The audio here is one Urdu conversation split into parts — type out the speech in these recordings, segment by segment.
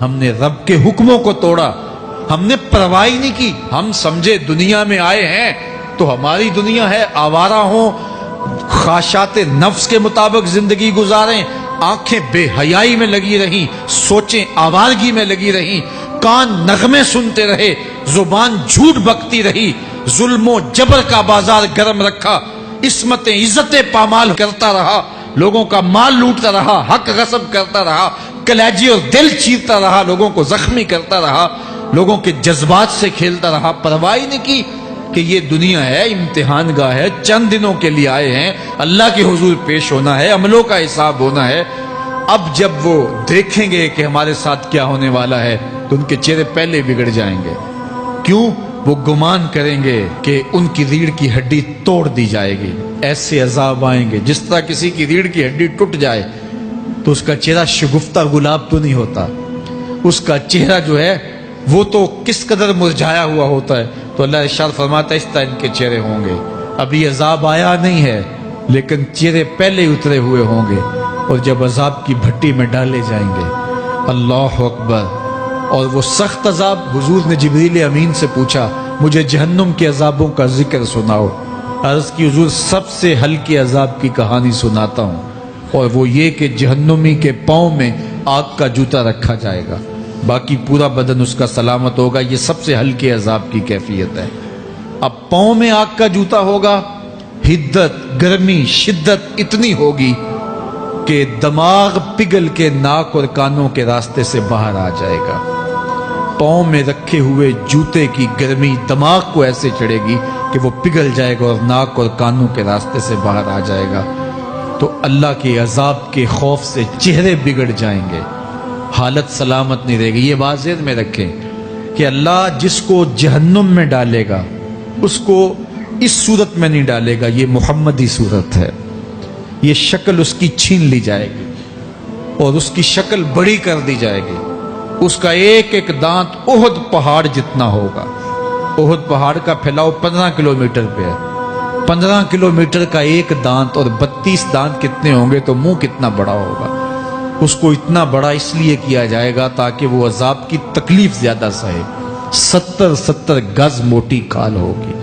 ہم نے رب کے حکموں کو توڑا، ہم نے پرواہ ہی نہیں کی۔ ہم سمجھے دنیا میں آئے ہیں تو ہماری دنیا ہے، آوارہ ہوں، خواہشات نفس کے مطابق زندگی گزاریں، آنکھیں بے حیائی میں لگی رہیں، سوچیں آوارگی میں لگی رہیں، کان نغمے سنتے رہے، زبان جھوٹ بکتی رہی، ظلم و جبر کا بازار گرم رکھا، عصمتیں عزتیں پامال کرتا رہا، لوگوں کا مال لوٹتا رہا، حق غصب کرتا رہا، کلیجی اور دل چیرتا رہا، لوگوں کو زخمی کرتا رہا، لوگوں کے جذبات سے کھیلتا رہا، پرواہ نہیں کی کہ یہ دنیا ہے، امتحان گاہ ہے، چند دنوں کے لیے آئے ہیں، اللہ کے حضور پیش ہونا ہے، عملوں کا حساب ہونا ہے۔ اب جب وہ دیکھیں گے کہ ہمارے ساتھ کیا ہونے والا ہے تو ان کے چہرے پہلے بگڑ جائیں گے۔ کیوں؟ وہ گمان کریں گے کہ ان کی ریڑھ کی ہڈی توڑ دی جائے گی، ایسے عذاب آئیں گے جس طرح کسی کی ریڑھ کی ہڈی ٹوٹ جائے تو اس کا چہرہ شگفتہ گلاب تو نہیں ہوتا، اس کا چہرہ جو ہے وہ تو کس قدر مرجھایا ہوا ہوتا ہے۔ تو اللہ ارشاد فرماتا ہے اس طرح ان کے چہرے ہوں گے۔ ابھی عذاب آیا نہیں ہے لیکن چہرے پہلے اترے ہوئے ہوں گے، اور جب عذاب کی بھٹی میں ڈالے جائیں گے، اللہ اکبر، اور وہ سخت عذاب، حضور نے جبریل امین سے پوچھا مجھے جہنم کے عذابوں کا ذکر سناؤ۔ عرض کی حضور سب سے ہلکے عذاب کی کہانی سناتا ہوں، اور وہ یہ کہ جہنمی کے پاؤں میں آگ کا جوتا رکھا جائے گا، باقی پورا بدن اس کا سلامت ہوگا۔ یہ سب سے ہلکے عذاب کی کیفیت ہے۔ اب پاؤں میں آگ کا جوتا ہوگا، حدت، گرمی، شدت اتنی ہوگی کہ دماغ پگھل کے ناک اور کانوں کے راستے سے باہر آ جائے گا۔ پاؤں میں رکھے ہوئے جوتے کی گرمی دماغ کو ایسے چڑھے گی کہ وہ پگھل جائے گا اور ناک اور کانوں کے راستے سے باہر آ جائے گا۔ تو اللہ کے عذاب کے خوف سے چہرے بگڑ جائیں گے، حالت سلامت نہیں رہے گی۔ یہ بات ذہن میں رکھیں کہ اللہ جس کو جہنم میں ڈالے گا اس کو اس صورت میں نہیں ڈالے گا، یہ محمدی صورت ہے، یہ شکل اس کی چھین لی جائے گی اور اس کی شکل بڑی کر دی جائے گی۔ اس کا ایک ایک دانت احد پہاڑ جتنا ہوگا۔ احد پہاڑ کا پھیلاؤ 15 کلومیٹر پہ ہے، 15 کلومیٹر کا ایک دانت، اور 32 دانت کتنے ہوں گے تو منہ کتنا بڑا ہوگا۔ اس کو اتنا بڑا اس لیے کیا جائے گا تاکہ وہ عذاب کی تکلیف زیادہ سہے۔ 70 گز موٹی کھال ہوگی،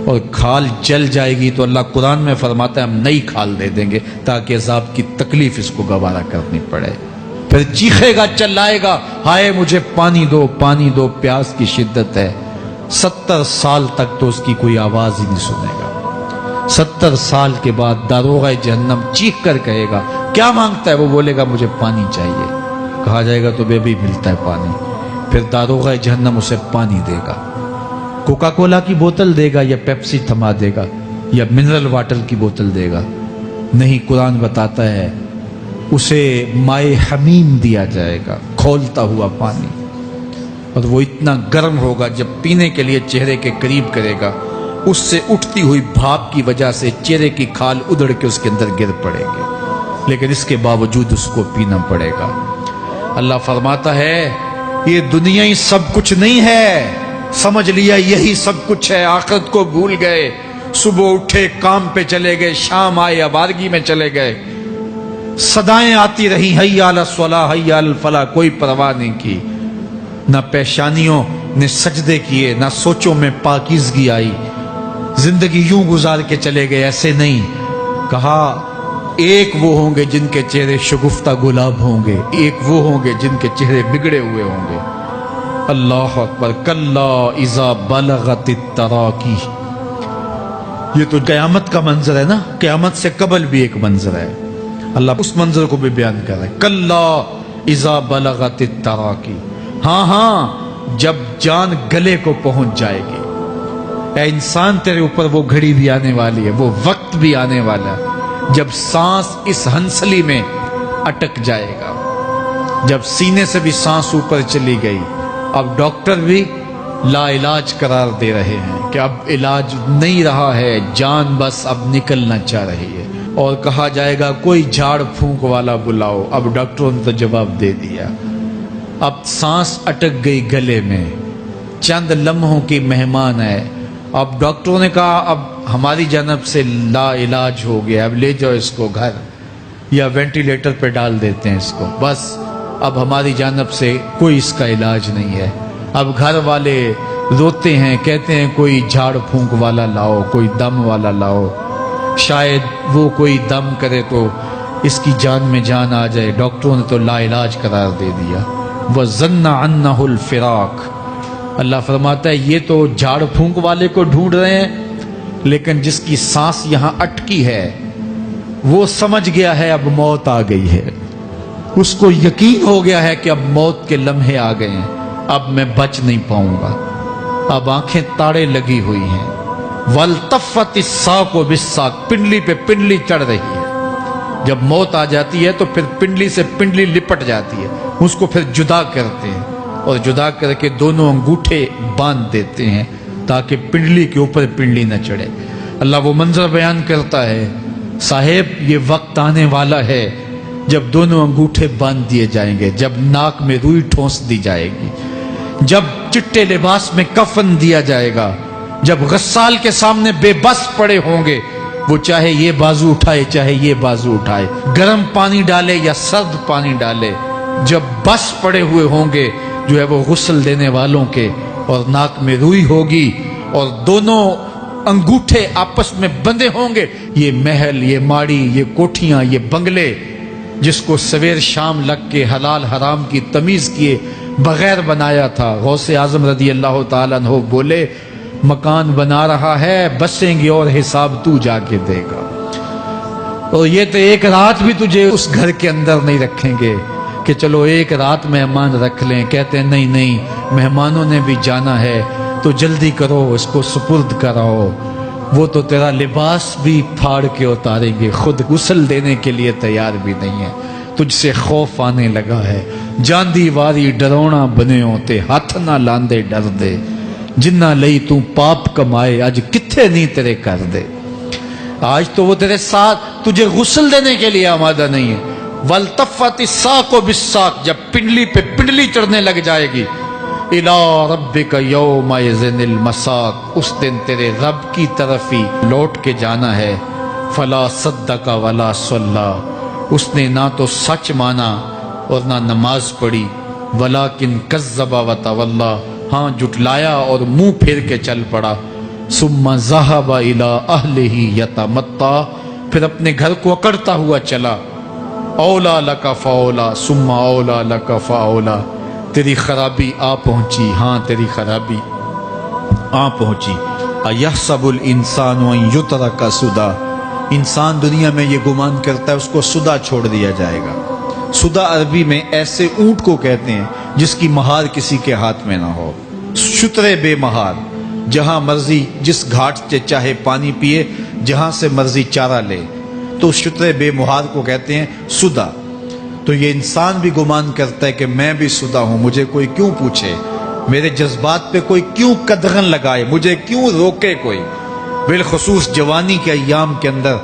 اور کھال جل جائے گی تو اللہ قرآن میں فرماتا ہے ہم نئی کھال دے دیں گے تاکہ عذاب کی تکلیف اس کو گوارا کرنی پڑے۔ پھر چیخے گا، چلائے گا، ہائے مجھے پانی دو، پانی دو، پیاس کی شدت ہے۔ 70 سال تک تو اس کی کوئی آواز ہی نہیں سنے گا۔ 70 سال کے بعد داروغہ جہنم چیخ کر کہے گا کیا مانگتا ہے؟ وہ بولے گا مجھے پانی چاہیے۔ کہا جائے گا تو بے بھی ملتا ہے پانی۔ پھر داروغہ جہنم اسے پانی دے گا، کوکا کولا کی بوتل دے گا یا پیپسی تھما دے گا یا منرل واٹر کی بوتل دے گا؟ نہیں، قرآن بتاتا ہے اسے مائے حمیم دیا جائے گا، کھولتا ہوا پانی، اور وہ اتنا گرم ہوگا جب پینے کے لیے چہرے کے قریب کرے گا اس سے اٹھتی ہوئی بھاپ کی وجہ سے چہرے کی کھال ادھڑ کے اس کے اندر گر پڑے گی، لیکن اس کے باوجود اس کو پینا پڑے گا۔ اللہ فرماتا ہے یہ دنیا ہی سب کچھ نہیں ہے، سمجھ لیا یہی سب کچھ ہے، آخرت کو بھول گئے، صبح اٹھے کام پہ چلے گئے، شام آئے آوارگی میں چلے گئے، صدائیں آتی رہی حی علی الصلاۃ حی علی الفلاح، کوئی پرواہ نہیں کی، نہ پیشانیوں نے سجدے کیے، نہ سوچوں میں پاکیزگی آئی، زندگی یوں گزار کے چلے گئے۔ ایسے نہیں، کہا ایک وہ ہوں گے جن کے چہرے شگفتہ گلاب ہوں گے، ایک وہ ہوں گے جن کے چہرے بگڑے ہوئے ہوں گے۔ اللہ اکبر، کلا اذا بلغت التراقی، یہ تو قیامت کا منظر ہے نا، قیامت سے قبل بھی ایک منظر ہے، اللہ اس منظر کو بھی بیان کر رہا ہے، کلا اذا بلغت التراقی، ہاں جب جان گلے کو پہنچ جائے گی۔ اے انسان تیرے اوپر وہ گھڑی بھی آنے والی ہے، وہ وقت بھی آنے والا ہے جب سانس اس ہنسلی میں اٹک جائے گا، جب سینے سے بھی سانس اوپر چلی گئی، اب ڈاکٹر بھی لا علاج قرار دے رہے ہیں کہ اب علاج نہیں رہا ہے، جان بس اب نکلنا چاہ رہی ہے، اور کہا جائے گا کوئی جھاڑ پھونک والا بلاؤ۔ اب ڈاکٹروں نے تو جواب دے دیا، اب سانس اٹک گئی گلے میں، چند لمحوں کی مہمان ہے، اب ڈاکٹروں نے کہا اب ہماری جانب سے لا علاج ہو گیا، اب لے جاؤ اس کو گھر یا وینٹیلیٹر پہ ڈال دیتے ہیں اس کو، بس اب ہماری جانب سے کوئی اس کا علاج نہیں ہے. اب گھر والے روتے ہیں، کہتے ہیں کوئی جھاڑ پھونک والا لاؤ، کوئی دم والا لاؤ، شاید وہ کوئی دم کرے تو اس کی جان میں جان آ جائے. ڈاکٹروں نے تو لا علاج قرار دے دیا. وَظَنَّ عَنَّهُ الْفِرَاقِ. اللہ فرماتا ہے یہ تو جھاڑ پھونک والے کو ڈھونڈ رہے ہیں، لیکن جس کی سانس یہاں اٹکی ہے وہ سمجھ گیا ہے اب موت آ گئی ہے. اس کو یقین ہو گیا ہے کہ اب موت کے لمحے آ گئے ہیں، اب میں بچ نہیں پاؤں گا. اب آنکھیں تاڑے لگی ہوئی ہیں. وَالْتَفَّتِ السَّاقُ بِالسَّاقِ. پنڈلی پہ پنڈلی چڑھ رہی ہے. جب موت آ جاتی ہے تو پھر پنڈلی سے پنڈلی لپٹ جاتی ہے، اس کو پھر جدا کرتے ہیں اور جدا کر کے دونوں انگوٹھے باندھ دیتے ہیں تاکہ پنڈلی کے اوپر پنڈلی نہ چڑھے. اللہ وہ منظر بیان کرتا ہے، صاحب یہ وقت آنے والا ہے جب دونوں انگوٹھے باندھ دیے جائیں گے، جب ناک میں روئی ٹھونس دی جائے گی، جب چٹے لباس میں کفن دیا جائے گا، جب غسال کے سامنے بے بس پڑے ہوں گے، وہ چاہے یہ بازو اٹھائے چاہے یہ بازو اٹھائے، گرم پانی ڈالے یا سرد پانی ڈالے، جب بس پڑے ہوئے ہوں گے جو ہے وہ غسل دینے والوں کے، اور ناک میں روئی ہوگی اور دونوں انگوٹھے آپس میں بندھے ہوں گے. یہ محل، یہ ماڑی، یہ کوٹھیاں، یہ بنگلے جس کو سویر شام لگ کے حلال حرام کی تمیز کیے بغیر بنایا تھا. غوث اعظم رضی اللہ تعالیٰ عنہ بولے مکان بنا رہا ہے، بسیں گے اور حساب تو جا کے دے گا. اور یہ تو ایک رات بھی تجھے اس گھر کے اندر نہیں رکھیں گے کہ چلو ایک رات مہمان رکھ لیں. کہتے ہیں نہیں نہیں، مہمانوں نے بھی جانا ہے تو جلدی کرو، اس کو سپرد کراؤ. وہ تو تیرا لباس بھی پھاڑ کے اتاریں گے، خود غسل دینے کے لیے تیار بھی نہیں ہے. تجھ سے خوف آنے لگا ہے. جاندی واری ڈرونا بنے ہوتے، ہاتھ نہ لاندے ڈر دے، جنہ لئی تو پاپ کمائے اج کتھے نہیں تیرے کر دے. آج تو وہ تیرے ساتھ تجھے غسل دینے کے لیے آمادہ نہیں ہے. وَالْتَفَّتِ السَّاقُ بِالسَّاقِ. جب پنڈلی پہ پنڈلی چڑھنے لگ جائے گی. إِلَىٰ رَبِّكَ يَوْمَئِذٍ الْمَسَاقُ. اس دن تیرے رب کی طرف ہی لوٹ کے جانا ہے. فَلَا صَدَّقَ وَلَا صَلَّىٰ. اس نے نہ تو سچ مانا اور نہ نماز پڑھی. وَلَٰكِنْ كَذَّبَ وَتَوَلَّىٰ. ہاں جھٹلایا اور منہ پھیر کے چل پڑا. ثُمَّ ذَهَبَ إِلَىٰ أَهْلِهِ يَتَمَطَّىٰ. پھر اپنے گھر کو اکڑتا ہوا چلا. اولا لک فاولا ثم اولا لک فاولا. تیری خرابی آ پہنچی، ہاں تیری خرابی آ پہنچی. ایحسب الانسان ان یترک سدی. انسان دنیا میں یہ گمان کرتا ہے اس کو سدا چھوڑ دیا جائے گا. سدا عربی میں ایسے اونٹ کو کہتے ہیں جس کی مہار کسی کے ہاتھ میں نہ ہو. شترے بے مہار، جہاں مرضی جس گھاٹ سے چاہے پانی پیے، جہاں سے مرضی چارہ لے، تو شترے بے مہار کو کہتے ہیں سدا. تو یہ انسان بھی گمان کرتا ہے کہ میں بھی سدا ہوں، مجھے کوئی کیوں پوچھے، میرے جذبات پہ کوئی کیوں قدغن لگائے، مجھے کیوں روکے کوئی. بالخصوص جوانی کے ایام کے اندر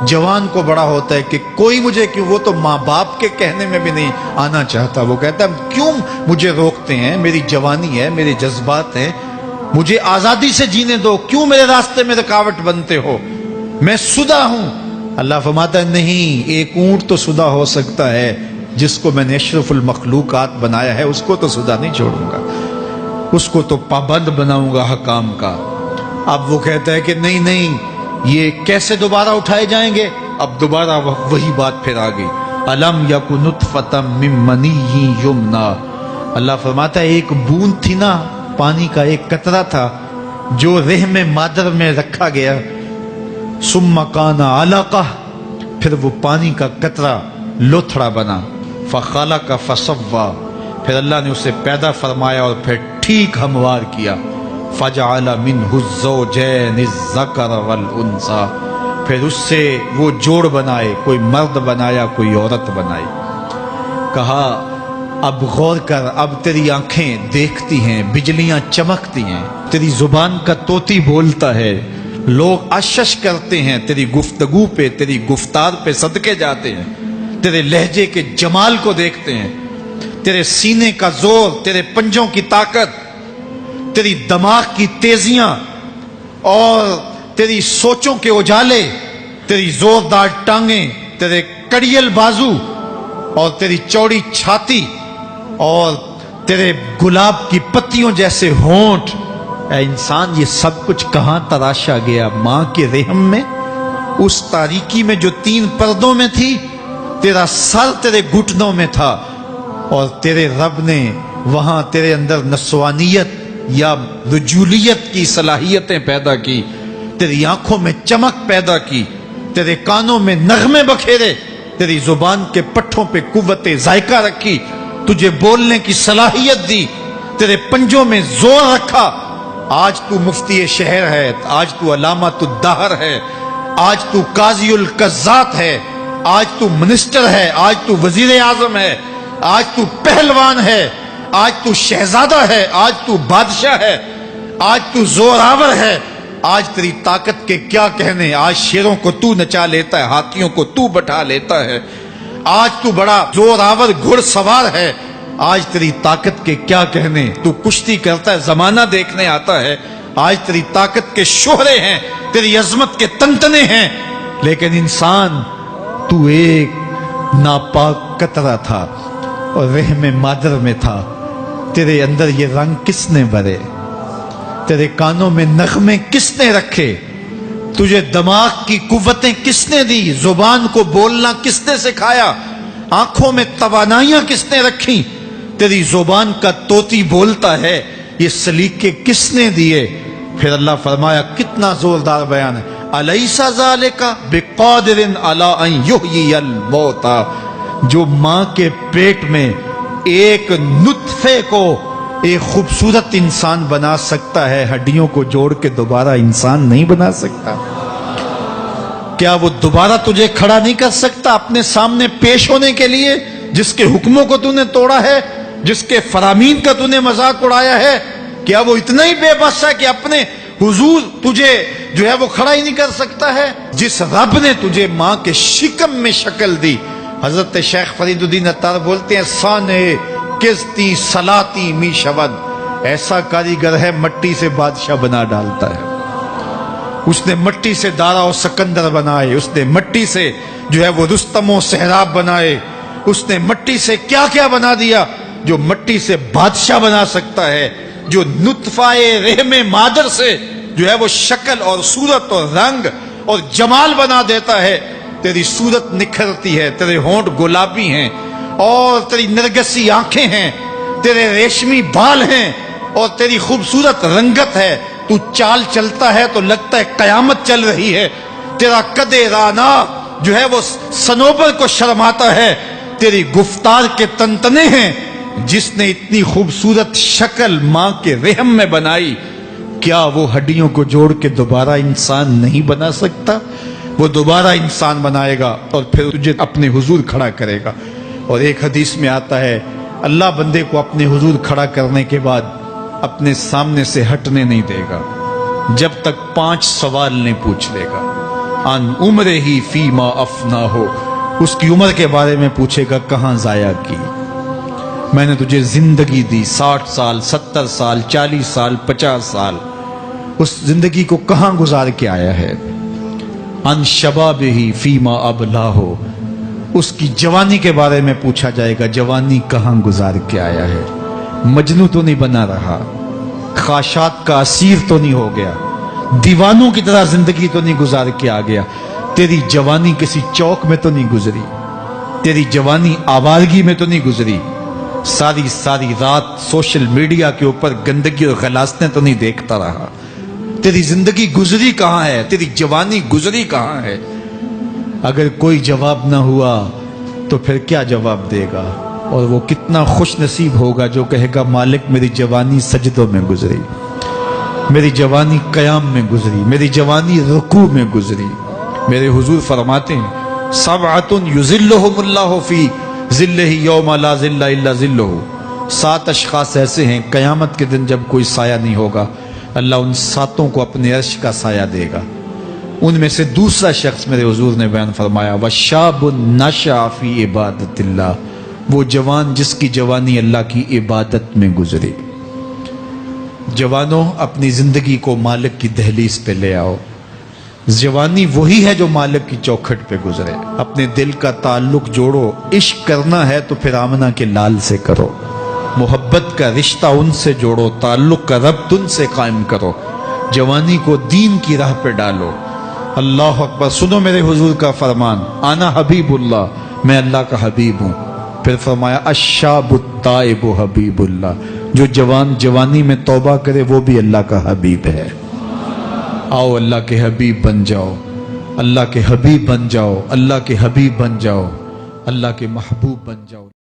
جوان کو بڑا ہوتا ہے کہ کوئی مجھے کیوں. وہ تو ماں باپ کے کہنے میں بھی نہیں آنا چاہتا. وہ کہتا ہے کیوں مجھے روکتے ہیں، میری جوانی ہے، میرے جذبات ہیں، مجھے آزادی سے جینے دو، کیوں میرے راستے میں رکاوٹ بنتے ہو، میں سدا ہوں. اللہ فرماتا ہے نہیں، ایک اونٹ تو سدا ہو سکتا ہے، جس کو میں نے اشرف المخلوقات بنایا ہے اس کو تو سدا نہیں چھوڑوں گا، اس کو تو پابند بناؤں گا حکام کا. اب وہ کہتا ہے کہ نہیں نہیں، یہ کیسے دوبارہ اٹھائے جائیں گے. اب دوبارہ وہی بات پھر آ گئی. الم یک نطفۃ من منی یمنا. اللہ فرماتا ہے ایک بوند تھی نا، پانی کا ایک قطرہ تھا جو رحم مادر میں رکھا گیا. ثم کان علقہ، پھر وہ پانی کا قطرہ لوتھڑا بنا. فخلق فسوی، پھر اللہ نے اسے پیدا فرمایا اور پھر ٹھیک ہموار کیا. فجعل منہ الزوجین الذکر والانثی، پھر اس سے وہ جوڑ بنائے، کوئی مرد بنایا کوئی عورت بنائی. کہا اب غور کر، اب تیری آنکھیں دیکھتی ہیں، بجلیاں چمکتی ہیں، تیری زبان کا طوطی بولتا ہے، لوگ اشش کرتے ہیں تیری گفتگو پہ، تیری گفتار پہ صدقے جاتے ہیں، تیرے لہجے کے جمال کو دیکھتے ہیں، تیرے سینے کا زور، تیرے پنجوں کی طاقت، تیری دماغ کی تیزیاں اور تیری سوچوں کے اجالے، تیری زوردار ٹانگیں، تیرے کڑیل بازو اور تیری چوڑی چھاتی اور تیرے گلاب کی پتیوں جیسے ہونٹ، اے انسان یہ سب کچھ کہاں تراشا گیا؟ ماں کے رحم میں، اس تاریکی میں جو 3 پردوں میں تھی، تیرا سر تیرے گھٹنوں میں تھا، اور تیرے رب نے وہاں تیرے اندر نسوانیت یا رجولیت کی صلاحیتیں پیدا کی، تیری آنکھوں میں چمک پیدا کی، تیرے کانوں میں نغمے بکھیرے، تیری زبان کے پٹھوں پہ قوت ذائقہ رکھی، تجھے بولنے کی صلاحیت دی، تیرے پنجوں میں زور رکھا۔ آج تو مفتی شہر ہے، آج تو علامۃ الدہر ہے، آج تو قاضی القضات ہے، آج تو منسٹر ہے، آج تو وزیر اعظم ہے، آج تو پہلوان ہے، آج تو شہزادہ ہے، آج تو بادشاہ ہے، آج تو زوراور ہے، آج تیری طاقت کے کیا کہنے؟ آج شیروں کو تو نچا لیتا ہے، ہاتھیوں کو تو بٹھا لیتا ہے، آج تو بڑا زوراور گھڑ سوار ہے، آج تیری طاقت کے کیا کہنے؟ تو کشتی کرتا ہے، زمانہ دیکھنے آتا ہے، آج تیری طاقت کے شوہرے ہیں، تیری عظمت کے تنتنے ہیں، لیکن انسان تو ایک ناپاک قطرہ تھا اور رحم مادر میں تھا۔ تیرے اندر یہ رنگ کس نے بھرے؟ تیرے کانوں میں نغمے کس نے رکھے؟ تجھے دماغ کی قوتیں کس نے دی؟ زبان کو بولنا کس نے سکھایا؟ آنکھوں میں توانائیاں کس نے رکھی؟ تیری زبان کا طوطی بولتا ہے، یہ سلیقے کس نے دیے؟ پھر اللہ فرمایا، کتنا زوردار بیان ہے، الیس ذالک بقادر علی ان یحیی الموتى، جو ماں کے پیٹ میں ایک نطفے کو ایک خوبصورت انسان بنا سکتا ہے، ہڈیوں کو جوڑ کے دوبارہ انسان نہیں بنا سکتا؟ کیا وہ دوبارہ تجھے کھڑا نہیں کر سکتا اپنے سامنے پیش ہونے کے لیے، جس کے حکموں کو تو نے توڑا ہے، جس کے فرامین کا تو نے مذاق اڑایا ہے؟ کیا وہ اتنا ہی بے بس ہے کہ اپنے حضور تجھے جو ہے وہ کھڑا ہی نہیں کر سکتا ہے؟ جس رب نے تجھے ماں کے شکم میں شکل دی، حضرت شیخ فرید الدین عطار بولتے ہیں، سانے کستی سلاتی می شود، ایسا کاریگر ہے مٹی سے بادشاہ بنا ڈالتا ہے۔ اس نے مٹی سے دارا و سکندر بنائے، اس نے مٹی سے جو ہے وہ رستم و سہراب بنائے، اس نے مٹی سے کیا کیا بنا دیا جو مٹی سے بادشاہ بنا سکتا ہے، جو نطفہ رحم مادر سے جو ہے وہ شکل اور صورت اور رنگ اور جمال بنا دیتا ہے۔ تیری صورت نکھرتی ہے، تیرے ہونٹ گلابی ہیں اور تیری نرگسی آنکھیں ہیں، تیرے ریشمی بال ہیں اور تیری خوبصورت رنگت ہے، تو چال چلتا ہے تو لگتا ہے قیامت چل رہی ہے، تیرا قد رانا جو ہے وہ صنوبر کو شرماتا ہے، تیری گفتار کے تنتنے ہیں۔ جس نے اتنی خوبصورت شکل ماں کے رحم میں بنائی، کیا وہ ہڈیوں کو جوڑ کے دوبارہ انسان نہیں بنا سکتا؟ وہ دوبارہ انسان بنائے گا اور پھر تجھے اپنے حضور کھڑا کرے گا۔ اور ایک حدیث میں آتا ہے، اللہ بندے کو اپنے حضور کھڑا کرنے کے بعد اپنے سامنے سے ہٹنے نہیں دے گا جب تک 5 سوال نہیں پوچھ لے گا۔ ان عمرہ ہی فیما افنا ہو، اس کی عمر کے بارے میں پوچھے گا، کہاں ضائع کی؟ میں نے تجھے زندگی دی، 60 سال 70 سال 40 سال 50 سال، اس زندگی کو کہاں گزار کے آیا ہے؟ ان شباب ہی فیما ابلا ہو، اس کی جوانی کے بارے میں پوچھا جائے گا، جوانی کہاں گزار کے آیا ہے؟ مجنوں تو نہیں بنا رہا، خواہشات کا اسیر تو نہیں ہو گیا، دیوانوں کی طرح زندگی تو نہیں گزار کے آ گیا؟ تیری جوانی کسی چوک میں تو نہیں گزری، تیری جوانی آوارگی میں تو نہیں گزری، ساری رات سوشل میڈیا کے اوپر گندگی اور غلاظتیں تو نہیں دیکھتا رہا؟ تیری زندگی گزری کہاں ہے؟ تیری جوانی گزری کہاں ہے؟ اگر کوئی جواب نہ ہوا تو پھر کیا جواب دے گا؟ اور وہ کتنا خوش نصیب ہوگا جو کہے گا، مالک میری جوانی سجدوں میں گزری، میری جوانی قیام میں گزری، میری جوانی رکوع میں گزری۔ میرے حضور فرماتے ہیں، سبعۃ یظلھم اللہ فی ظلہ یوم لا ظل الا ظلہ، 7 اشخاص ایسے ہیں قیامت کے دن جب کوئی سایہ نہیں ہوگا، اللہ ان 7 کو اپنے عرش کا سایہ دے گا۔ ان میں سے دوسرا شخص میرے حضور نے بیان فرمایا، وشاب نشأ فی عبادت اللہ، وہ جوان جس کی جوانی اللہ کی عبادت میں گزری۔ جوانوں، اپنی زندگی کو مالک کی دہلیز پہ لے آؤ۔ جوانی وہی ہے جو مالک کی چوکھٹ پہ گزرے۔ اپنے دل کا تعلق جوڑو، عشق کرنا ہے تو پھر آمنہ کے لال سے کرو۔ محبت کا رشتہ ان سے جوڑو، تعلق کا ربط ان سے قائم کرو، جوانی کو دین کی راہ پہ ڈالو۔ اللہ اکبر۔ سنو میرے حضور کا فرمان، انا حبیب اللہ، میں اللہ کا حبیب ہوں۔ پھر فرمایا الشاب التائب حبیب اللہ، جو جوان جوانی میں توبہ کرے وہ بھی اللہ کا حبیب ہے۔ آؤ اللہ کے حبیب بن جاؤ، اللہ کے حبیب بن جاؤ، اللہ کے حبیب بن جاؤ، اللہ کے محبوب بن جاؤ۔